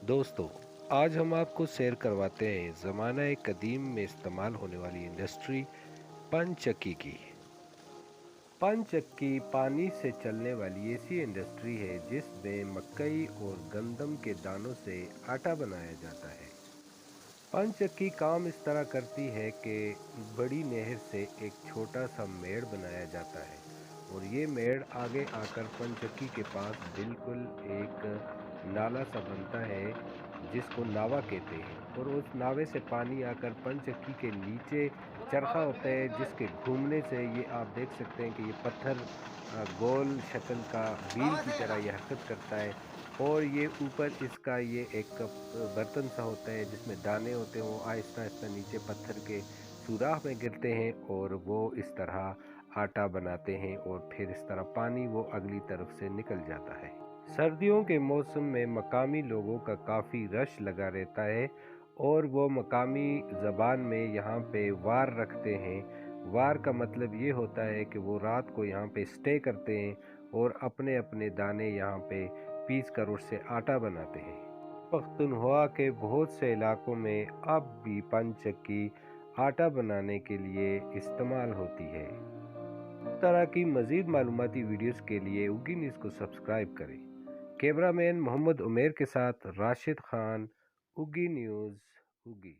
दोस्तों, आज हम आपको सैर करवाते हैं ज़माना कदीम में इस्तेमाल होने वाली इंडस्ट्री पनचक्की की। पनचक्की पानी से चलने वाली ऐसी इंडस्ट्री है जिसमें मकई और गंदम के दानों से आटा बनाया जाता है। पनचक्की काम इस तरह करती है कि बड़ी नहर से एक छोटा सा मेड़ बनाया जाता है और ये मेड़ आगे आकर पनचक्की के पास बिल्कुल एक नाला सा बनता है जिसको नावा कहते हैं, और उस नावे से पानी आकर पनचक्की के नीचे चरखा होता है जिसके घूमने से ये आप देख सकते हैं कि ये पत्थर गोल शक्ल का बील की तरह ये हरकत करता है। और ये ऊपर इसका ये एक बर्तन सा होता है जिसमें दाने होते हैं, वो आहिस्ता आहिस्ता नीचे पत्थर के सुराख में गिरते हैं और वो इस तरह आटा बनाते हैं और फिर इस तरह पानी वो अगली तरफ से निकल जाता है। सर्दियों के मौसम में मकामी लोगों का काफ़ी रश लगा रहता है और वो मकामी ज़बान में यहाँ पे वार रखते हैं। वार का मतलब ये होता है कि वो रात को यहाँ पे स्टे करते हैं और अपने अपने दाने यहाँ पे पीस कर उससे आटा बनाते हैं। पख्तूनख्वा के बहुत से इलाकों में अब भी पंचक्की आटा बनाने के लिए इस्तेमाल होती है। इस तरह की मज़ीद मालूमाती वीडियोस के लिए उगी न्यूज़ को सब्सक्राइब करें। कैमरामैन मोहम्मद उमेर के साथ राशिद खान, उगी न्यूज़, उगी।